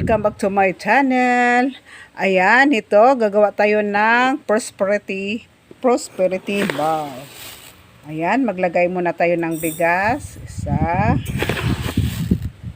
Welcome back to my channel. Ayan, ito, gagawa tayo ng prosperity bar. Ayan, maglagay muna tayo ng bigas. 1, 2, 3, 4,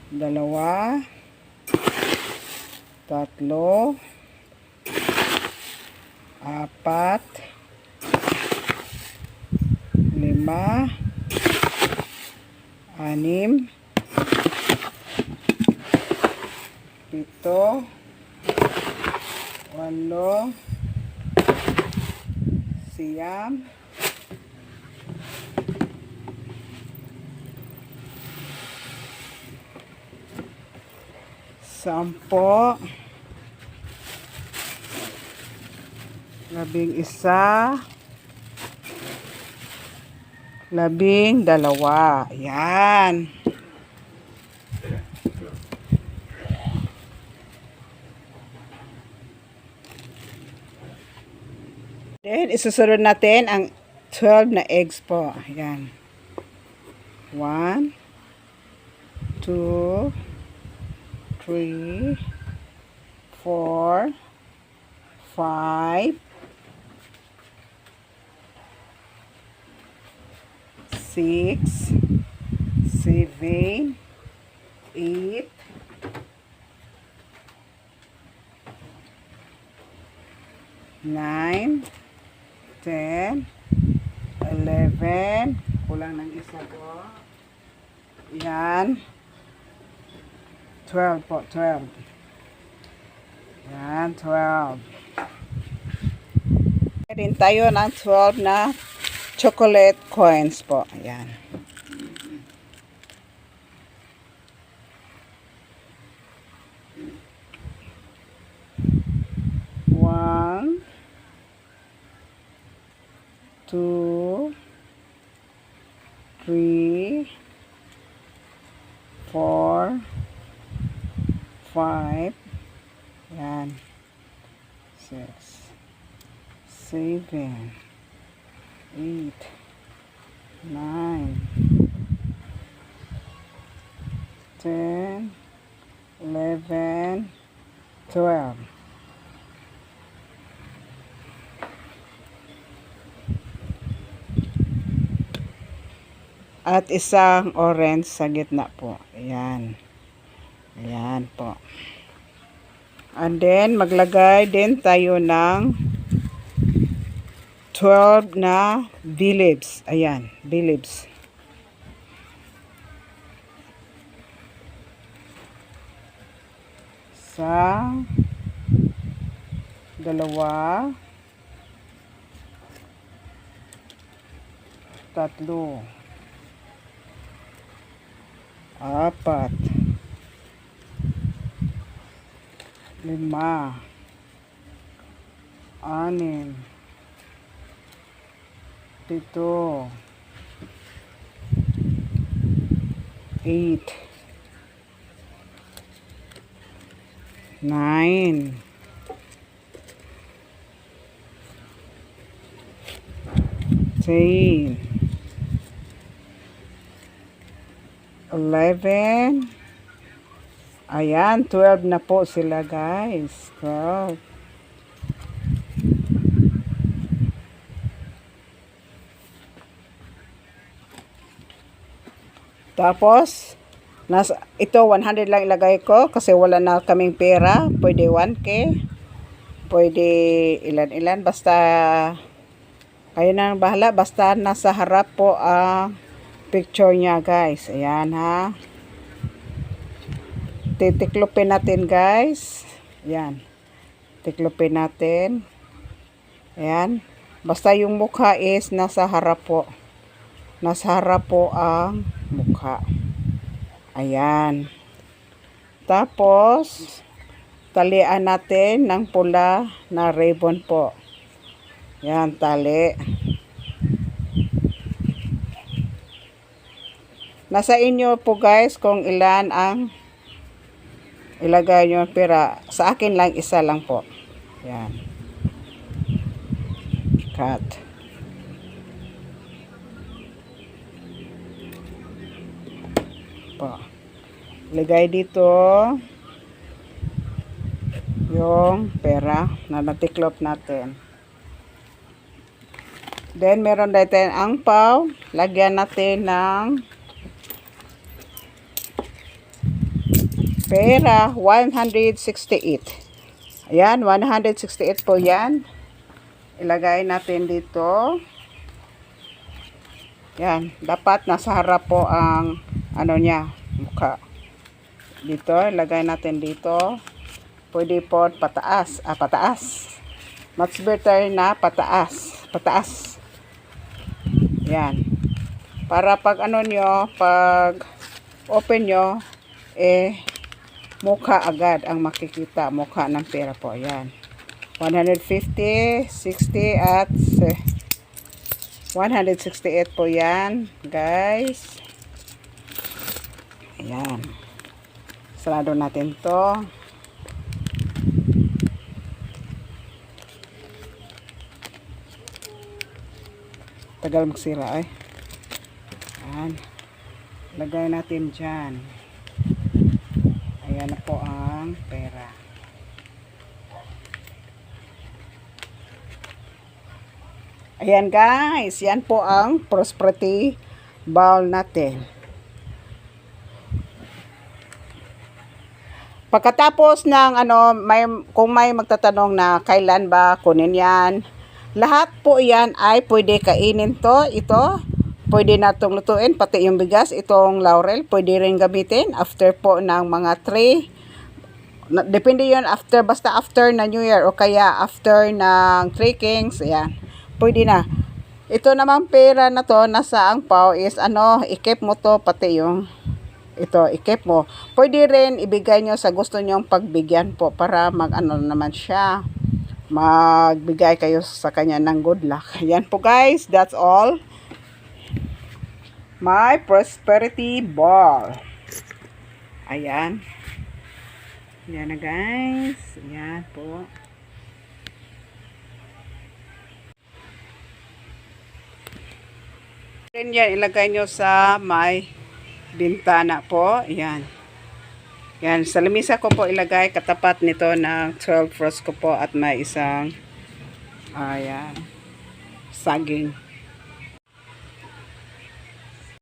5, 6, 7, 8, 9, 10, 11, 12. Yan. Then, isusunod natin ang 12 na eggs po. Ayan. 1, 2, 3, 4, 5, 6, 7, 8, 9, 10, 11, kulang ng isa po. Yan. 12 po, 12. Yan, 12. Rin tayo ng 12 na chocolate coins po. Ayan. One, 2, 3, 4, 5, yan, 6, 7, 8, 9, 10, 11, 12. At isang orange sa gitna po. Ayan. Ayan po. And then, maglagay din tayo ng 12 na B-leaves. Ayan, B-leaves. Isa, dalawa, tatlo, 4, 5, 6, 7, 8, 9, 10, 11. Ayan, 12 na po sila, guys. 12. Tapos, ito 100 lang ilagay ko kasi wala na kaming pera. Pwede 1K. Pwede ilan-ilan. Basta, kayo na bahala. Basta nasa harap po ang picture niya, guys. Ayan, ha. Titiklopin natin, guys. Ayan. Tiklopin natin. Ayan. Basta yung mukha is nasa harap po. Nasa harap po ang mukha. Ayan. Tapos, talian natin ng pula na ribbon po. Ayan, tali. Nasa inyo po, guys, kung ilan ang ilagay nyo, pera. Sa akin lang, isa lang po. Yan. Cut. Po. Lagay dito. yung pera na natiklop natin. Then, meron natin ang angpaw. Lagyan natin ng pera, 168. Ayan, 168 po yan. Ilagay natin dito. Yan, dapat nasa harap po ang ano niya, mukha. Dito, ilagay natin dito. Pwede po pataas. Pataas. Much better na pataas. Pataas. Yan. Para pag ano nyo, pag open nyo, mukha agad ang makikita. Mukha ng pera po. Yan. 150, 60 at 168 po yan, guys. Ayan. Sarado natin to. Tagal magsira eh. Ayan. Lagay natin dyan. Ayan na po ang pera. Ayan guys, yan po ang prosperity bowl natin. Pagkatapos ng kung may magtatanong na kailan ba kunin yan, lahat po yan ay pwede kainin to, ito. Pwede natong lutuin, pati yung bigas, itong laurel, pwede rin gamitin after po ng mga 3. Depende yun basta after na New Year o kaya after ng 3 Kings, ayan. Pwede na. Ito naman pera na to, nasa angpaw is i-keep mo to, pati yung ito, i-keep mo. Pwede rin ibigay nyo sa gusto nyong pagbigyan po para naman siya. Magbigay kayo sa kanya ng good luck. Yan po guys, that's all. My prosperity ball. Ayan. Yan na guys. Ayan po. Yan, ilagay nyo sa may bintana po. Ayan. Yan, sa lamisa ko po ilagay katapat nito ng 12 frost ko po at may isang ayan, saging.